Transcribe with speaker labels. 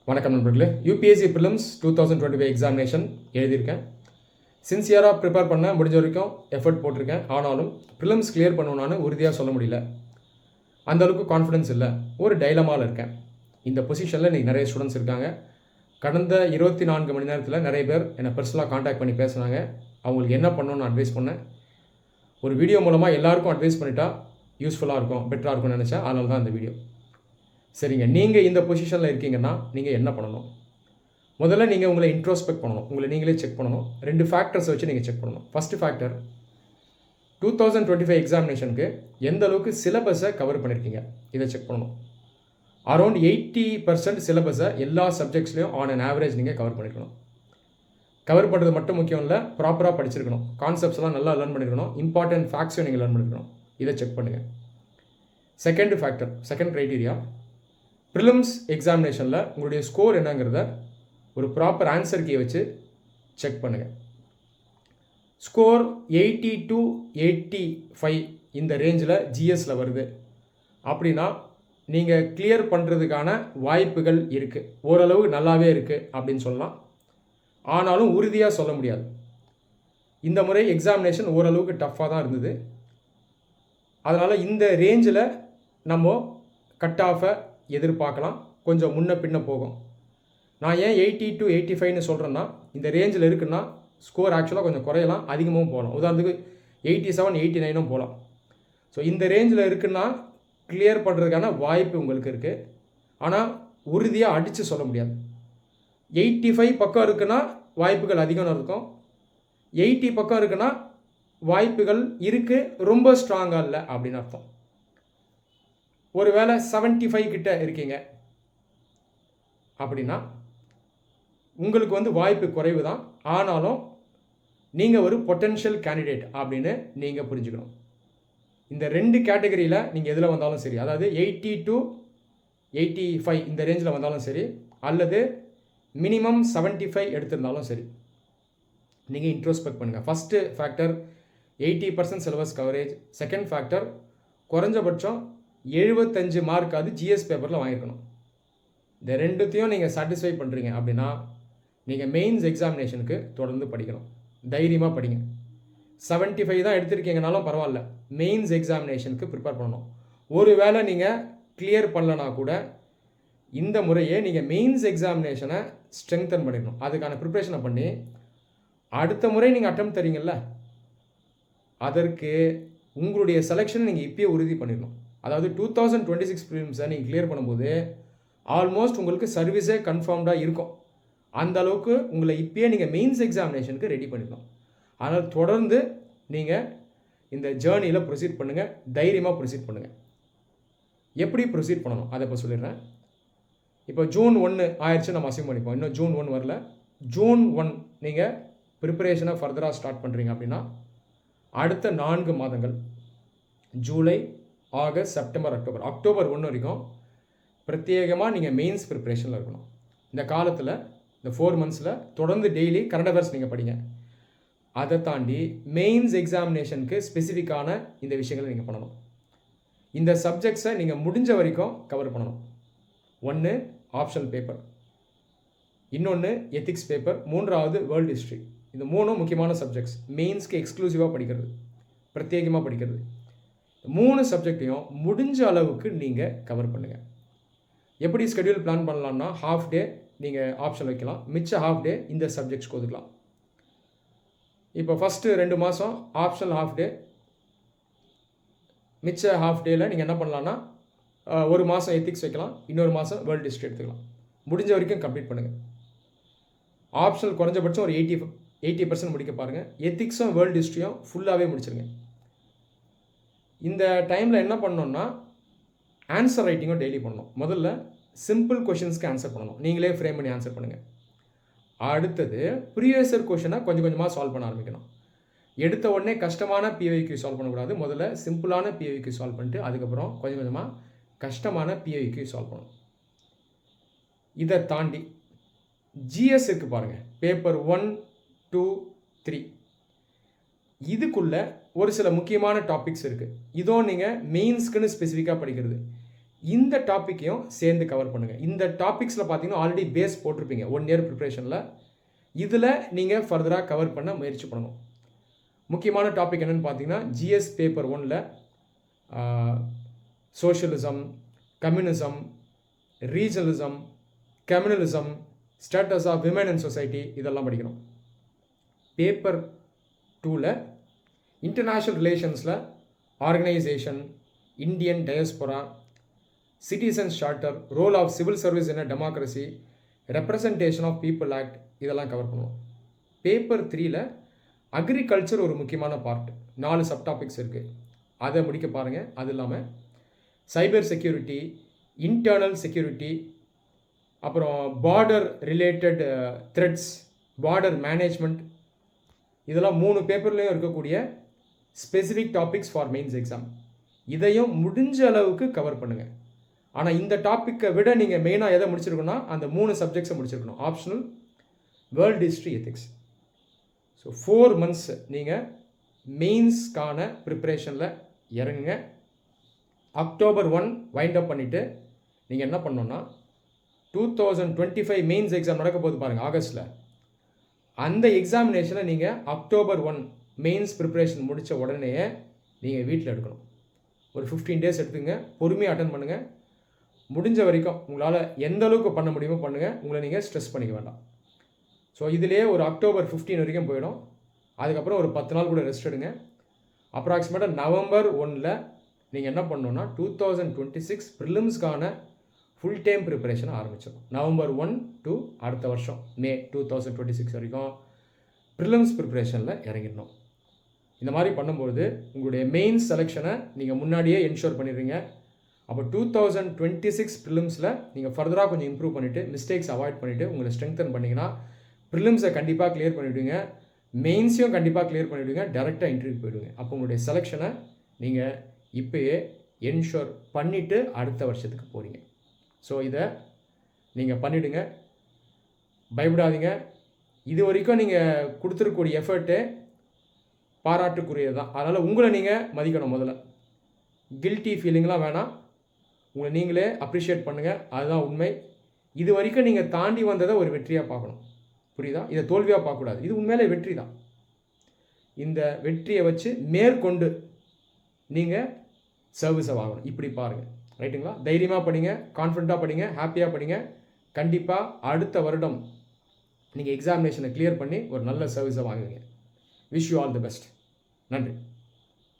Speaker 1: வணக்கம் நண்பர்களே. UPSC prelims 2025 examination எழுதியிருக்கேன். சின்சியராக ப்ரிப்பேர் பண்ண முடிஞ்ச வரைக்கும் எஃபர்ட் போட்டிருக்கேன். ஆனாலும் ப்ரிலிம்ஸ் கிளியர் பண்ணுவேன்னு உறுதியாக சொல்ல முடியல. அந்தளவுக்கு கான்ஃபிடன்ஸ் இல்லை. ஒரு டைலமாவில் இருக்கேன். இந்த பொசிஷனில் இன்றைக்கி நிறைய ஸ்டூடெண்ட்ஸ் இருக்காங்க. கடந்த 24 மணி நேரத்தில் நிறைய பேர் என்னை பர்சனலாக காண்டாக்ட் பண்ணி பேசுனாங்க. அவங்களுக்கு என்ன பண்ணணும்னு அட்வைஸ் பண்ணேன். ஒரு வீடியோ மூலமாக எல்லாருக்கும் அட்வைஸ் பண்ணிட்டா யூஸ்ஃபுல்லாக இருக்கும், பெட்டராக இருக்கும்னு நினச்சேன். அதனால தான் இந்த வீடியோ. சரிங்க, நீங்கள் இந்த பொசிஷனில் இருக்கீங்கன்னா நீங்கள் என்ன பண்ணணும்? முதல்ல நீங்கள் உங்களை இன்ட்ரோஸ்பெக்ட் பண்ணணும். உங்களை நீங்களே செக் பண்ணணும். 2 ஃபேக்டர்ஸை வச்சு நீங்கள் செக் பண்ணணும். ஃபஸ்ட்டு ஃபேக்டர், 2025 எக்ஸாமினேஷனுக்கு எந்த அளவுக்கு சிலபஸை கவர் பண்ணியிருக்கீங்க, இதை செக் பண்ணணும். அரௌண்ட் 80% சிலபஸை எல்லா சப்ஜெக்ட்ஸ்லையும் ஆன் அன் ஆவரேஜ் நீங்கள் கவர் பண்ணியிருக்கணும். கவர் பண்ணுறது மட்டும் முக்கியம் இல்லை, ப்ராப்பராக படிச்சிருக்கணும். கான்செப்ட்ஸ்லாம் நல்லா லேர்ன் பண்ணியிருக்கணும். இம்பார்ட்டன்ட் ஃபேக்ட்ஸையும் நீங்கள் லேர்ன் பண்ணியிருக்கணும். இதை செக் பண்ணுங்கள். Second factor, second criteria, prelims எக்ஸாமினேஷனில் உங்களுடைய ஸ்கோர் என்னங்கிறத ஒரு ப்ராப்பர் ஆன்சர் கீயை வச்சு செக் பண்ணுங்கள். ஸ்கோர் 80 to 85 இந்த ரேஞ்சில் ஜிஎஸில் வருது அப்படின்னா நீங்கள் கிளியர் பண்ணுறதுக்கான வாய்ப்புகள் இருக்குது. ஓரளவு நல்லாவே இருக்குது அப்படின்னு சொல்லலாம். ஆனாலும் உறுதியாக சொல்ல முடியாது. இந்த முறை எக்ஸாமினேஷன் ஓரளவுக்கு டஃப்பாக தான் இருந்தது. அதனால் இந்த ரேஞ்சில் நம்ம கட் ஆஃபை எதிர்பார்க்கலாம். கொஞ்சம் முன்ன பின்ன போகும். நான் ஏன் 80 to 85ன்னு சொல்கிறேன்னா, இந்த ரேஞ்சில் இருக்குன்னா ஸ்கோர் ஆக்சுவலாக கொஞ்சம் குறையலாம், அதிகமாகவும் போகலாம். உதாரணத்துக்கு 87, 89ம் போகலாம். ஸோ இந்த ரேஞ்சில் இருக்குன்னா கிளியர் பண்ணுறதுக்கான வாய்ப்பு உங்களுக்கு இருக்குது. ஆனால் உறுதியாக அடித்து சொல்ல முடியாது. 85 பக்கம் இருக்குன்னா வாய்ப்புகள் அதிகம் இருக்கும். 80 பக்கம் இருக்குன்னா வாய்ப்புகள் இருக்குது, ரொம்ப ஸ்ட்ராங்காக இல்லை அப்படின்னு அர்த்தம். ஒருவேளை 75 கிட்ட இருக்கீங்க அப்படின்னா உங்களுக்கு வந்து வாய்ப்பு குறைவு தான். ஆனாலும் நீங்கள் ஒரு பொட்டென்ஷியல் கேண்டிடேட் அப்படின்னு நீங்கள் புரிஞ்சுக்கணும். இந்த 2 கேட்டகரியில் நீங்கள் எதில் வந்தாலும் சரி, அதாவது 80 to 85 இந்த ரேஞ்சில் வந்தாலும் சரி, அல்லது மினிமம் 75 எடுத்திருந்தாலும் சரி, நீங்கள் இன்ட்ரோஸ்பெக்ட் பண்ணுங்கள். First factor 80% syllabus coverage. Second factor, குறைஞ்சபட்சம் 75 மார்க்காவது ஜிஎஸ் பேப்பரில் வாங்கியிருக்கணும். இந்த ரெண்டுத்தையும் நீங்கள் சாட்டிஸ்ஃபை பண்ணுறீங்க அப்படின்னா நீங்கள் மெயின்ஸ் எக்ஸாமினேஷனுக்கு தொடர்ந்து படிக்கணும். தைரியமாக படிங்க. 75 தான் எடுத்திருக்கீங்கனாலும் பரவாயில்ல, மெயின்ஸ் எக்ஸாமினேஷனுக்கு ப்ரிப்பேர் பண்ணணும். ஒரு வேளை நீங்கள் கிளியர் பண்ணலனா கூட இந்த முறையே நீங்கள் மெயின்ஸ் எக்ஸாமினேஷனை ஸ்ட்ரெங்தன் பண்ணிடணும். அதுக்கான ப்ரிப்ரேஷனை பண்ணி அடுத்த முறை நீங்கள் அட்டெம்ப்ட் தரீங்கல்ல, அதற்கு உங்களுடைய செலெக்ஷனை நீங்கள் இப்பயே உறுதி பண்ணிடணும். அதாவது 2026 ப்ரிலிம்ஸை நீங்கள் கிளியர் பண்ணும்போது ஆல்மோஸ்ட் உங்களுக்கு சர்வீஸே கன்ஃபார்ம்டாக இருக்கும். அந்த அளவுக்கு உங்களை இப்பயே நீங்கள் மெயின்ஸ் எக்ஸாமினேஷனுக்கு ரெடி பண்ணிடணும். அதனால் தொடர்ந்து நீங்கள் இந்த ஜேர்னியில் ப்ரொசீட் பண்ணுங்கள். தைரியமாக ப்ரொசீட் பண்ணுங்கள். எப்படி ப்ரொசீட் பண்ணணும் அதை இப்போ சொல்லிடுறேன். இப்போ ஜூன் 1 ஆயிடுச்சு, நம்ம அசியூம் பண்ணிப்போம். இன்னும் ஜூன் 1 வரல. ஜூன் 1 நீங்கள் ப்ரிப்பரேஷனை ஃபர்தராக ஸ்டார்ட் பண்ணுறீங்க அப்படின்னா அடுத்த 4 மாதங்கள், ஜூலை, ஆகஸ்ட், செப்டம்பர், அக்டோபர் 1 வரைக்கும் பிரத்யேகமாக நீங்கள் மெயின்ஸ் ப்ரிப்ரேஷனில் இருக்கணும். இந்த காலத்தில், இந்த 4 மந்த்ஸில் தொடர்ந்து டெய்லி கரண்ட் அஃபேர்ஸ் நீங்கள் படிங்க. அதை தாண்டி மெயின்ஸ் எக்ஸாமினேஷனுக்கு ஸ்பெசிஃபிக்கான இந்த விஷயங்களை நீங்கள் பண்ணணும். இந்த சப்ஜெக்ட்ஸை நீங்கள் முடிஞ்ச வரைக்கும் கவர் பண்ணணும். 1 ஆப்ஷனல் பேப்பர், இன்னொன்று எத்திக்ஸ் பேப்பர், 3வது வேர்ல்டு ஹிஸ்ட்ரி. இந்த 3 முக்கியமான சப்ஜெக்ட்ஸ். மெயின்ஸ்க்கு எக்ஸ்க்ளூசிவாக படிக்கிறது, பிரத்யேகமாக படிக்கிறது. 3 சப்ஜெக்டையும் முடிஞ்ச அளவுக்கு நீங்கள் கவர் பண்ணுங்கள். எப்படி ஸ்கெடியூல் பிளான் பண்ணலாம்னா, ஹாஃப் டே நீங்கள் ஆப்ஷன் வைக்கலாம், மிச்ச ஹாஃப் டே இந்த சப்ஜெக்ட்ஸ்க்கு ஒதுக்கலாம். இப்போ ஃபஸ்ட்டு 2 மாதம் ஆப்ஷனல் ஹாஃப் டே, மிச்ச ஹாஃப் டேயில் நீங்கள் என்ன பண்ணலான்னா, ஒரு மாதம் எத்திக்ஸ் வைக்கலாம், இன்னொரு மாதம் வேர்ல்டு ஹிஸ்ட்ரி எடுத்துக்கலாம். முடிஞ்ச வரைக்கும் கம்ப்ளீட் பண்ணுங்கள். ஆப்ஷனல் குறைஞ்சபட்சம் ஒரு 80% முடிக்க பாருங்கள். எத்திக்ஸும் வேர்ல்டு ஹிஸ்ட்ரியும் ஃபுல்லாகவே முடிச்சிருங்க. இந்த டைமில் என்ன பண்ணணும்னா, ஆன்சர் ரைட்டிங்கும் டெய்லி பண்ணணும். முதல்ல சிம்பிள் கொஷின்ஸ்க்கு ஆன்சர் பண்ணணும். நீங்களே ஃப்ரேம் பண்ணி ஆன்சர் பண்ணுங்கள். அடுத்தது ப்ரீவியஸ் இயர் கொஷினை கொஞ்சம் கொஞ்சமாக சால்வ் பண்ண ஆரம்பிக்கணும். எடுத்த உடனே கஷ்டமான பிஐக்யூ சால்வ் பண்ணக்கூடாது. முதல்ல சிம்பிளான பிஐக்யூ சால்வ் பண்ணிட்டு அதுக்கப்புறம் கொஞ்சம் கொஞ்சமாக கஷ்டமான பிஐக்யூ சால்வ் பண்ணணும். இதை தாண்டி ஜிஎஸ் இருக்குது பாருங்கள். பேப்பர் 1, 2, 3 இதுக்குள்ளே ஒரு சில முக்கியமான டாபிக்ஸ் இருக்குது. இதோ நீங்கள் மெயின்ஸ்க்குன்னு ஸ்பெசிஃபிக்காக படிக்கிறது. இந்த டாப்பிக்கையும் சேர்ந்து கவர் பண்ணுங்கள். இந்த டாபிக்ஸில் பார்த்தீங்கன்னா ஆல்ரெடி பேஸ் போட்டிருப்பீங்க 1 இயர் ப்ரிப்ரேஷனில். இதில் நீங்கள் ஃபர்தராக கவர் பண்ண முயற்சி பண்ணணும். முக்கியமான டாபிக் என்னென்னு பார்த்தீங்கன்னா ஜிஎஸ் பேப்பர் 1ல் socialism, communism, regionalism, communalism, status of women in society இதெல்லாம் படிக்கணும். பேப்பர் 2ல் இன்டர்நேஷ்னல் ரிலேஷன்ஸில் organisation, Indian diaspora, citizens charter, role of civil service in a democracy, representation of people act இதெல்லாம் கவர் பண்ணுவோம். Paper 3ல் agriculture ஒரு முக்கியமான பார்ட், 4 சப்டாபிக்ஸ் இருக்குது, அதை முடிக்க பாருங்கள். அது இல்லாமல் சைபர் செக்யூரிட்டி, இன்டர்னல் செக்யூரிட்டி, அப்புறம் border related threats, border management இதெல்லாம் 3 பேப்பர்லேயும் இருக்கக்கூடிய specific topics for mains exam. இதையும் முடிஞ்ச அளவுக்கு கவர் பண்ணுங்கள். ஆனால் இந்த டாப்பிக்கை விட நீங்கள் மெயினாக எதை முடிச்சிருக்கணும்னா அந்த 3 சப்ஜெக்ட்ஸை முடிச்சிருக்கணும். Optional, world history, ethics. So 4 months நீங்கள் மெயின்ஸ்க்கான ப்ரிப்ரேஷனில் இறங்குங்க. அக்டோபர் 1 வைண்ட் அப் பண்ணிவிட்டு நீங்கள் என்ன பண்ணணுன்னா 2025 மெயின்ஸ் எக்ஸாம் நடக்க போது பாருங்கள் ஆகஸ்ட்டில். அந்த எக்ஸாமினேஷனை நீங்கள் அக்டோபர் 1 மெயின்ஸ் ப்ரிப்ரேஷன் முடித்த உடனே நீங்கள் வீட்டில் எடுக்கணும். ஒரு 15 days எடுத்துங்க, பொறுமையாக அட்டன் பண்ணுங்கள். முடிஞ்ச வரைக்கும் உங்களால் எந்த அளவுக்கு பண்ண முடியுமோ பண்ணுங்கள். உங்களை நீங்கள் ஸ்ட்ரெஸ் பண்ணிக்க வேண்டாம். ஸோ இதிலே ஒரு அக்டோபர் 15 வரைக்கும் போயிடும். அதுக்கப்புறம் ஒரு 10 நாள் கூட ரெஸ்ட் எடுங்க. அப்ராக்சிமேட்டாக நவம்பர் 1ல் நீங்கள் என்ன பண்ணணுன்னா 2026 ப்ரிலிம்ஸ்க்கான ஃபுல் டைம் ப்ரிப்பரேஷனை ஆரம்பிச்சிடும். நவம்பர் 1 to அடுத்த வருஷம் மே 2026 வரைக்கும் ப்ரிலிம்ஸ் ப்ரிப்பரேஷனில் இறங்கிடணும். இந்த மாதிரி பண்ணும்போது உங்களுடைய மெயின் செலெக்ஷனை நீங்கள் முன்னாடியே என்ஷூர் பண்ணிடுறீங்க. அப்போ 2026 ப்ரிலிம்ஸில் நீங்கள் ஃபர்தராக கொஞ்சம் இம்ப்ரூவ் பண்ணிவிட்டு மிஸ்டேக்ஸ் அவாய்ட் பண்ணிவிட்டு உங்களை ஸ்ட்ரெங்தன் பண்ணிங்கன்னா ப்ரிலிம்ஸை கண்டிப்பாக கிளியர் பண்ணிவிடுவீங்க, மெயின்ஸையும் கண்டிப்பாக கிளியர் பண்ணிவிடுவீங்க, டேரெக்டாக இன்டர்வியூ போயிடுவீங்க. அப்போ உங்களுடைய செலெக்ஷனை நீங்கள் இப்போயே என்ஷூர் பண்ணிவிட்டு அடுத்த வருஷத்துக்கு போகிறீங்க. ஸோ இதை நீங்கள் பண்ணிவிடுங்க, பயப்படாதீங்க. இது வரைக்கும் நீங்கள் கொடுத்துருக்கூடிய எஃபர்ட்டு பாராட்டுக்குரியது தான். அதனால் உங்களை நீங்கள் மதிக்கணும். முதல்ல கில்ட்டி ஃபீலிங்லாம் வேணாம், உங்களை நீங்களே அப்ரிஷியேட் பண்ணுங்கள். அதுதான் உண்மை. இது வரைக்கும் நீங்கள் தாண்டி வந்ததை ஒரு வெற்றியாக பார்க்கணும். புரியுதா? இதை தோல்வியாக பார்க்கக்கூடாது. இது உண்மையிலே வெற்றி தான். இந்த வெற்றியை வச்சு மேற்கொண்டு நீங்கள் சர்வீஸை வாங்கணும். இப்படி பாருங்கள். ரைட்டுங்களா? தைரியமாக படிங்க, கான்ஃபிடண்ட்டாக படிங்க, ஹாப்பியாக படிங்க. கண்டிப்பாக அடுத்த வருடம் நீங்கள் எக்ஸாமினேஷனை கிளியர் பண்ணி ஒரு நல்ல சர்வீஸை வாங்குவீங்க. Wish you all the best. நன்றி.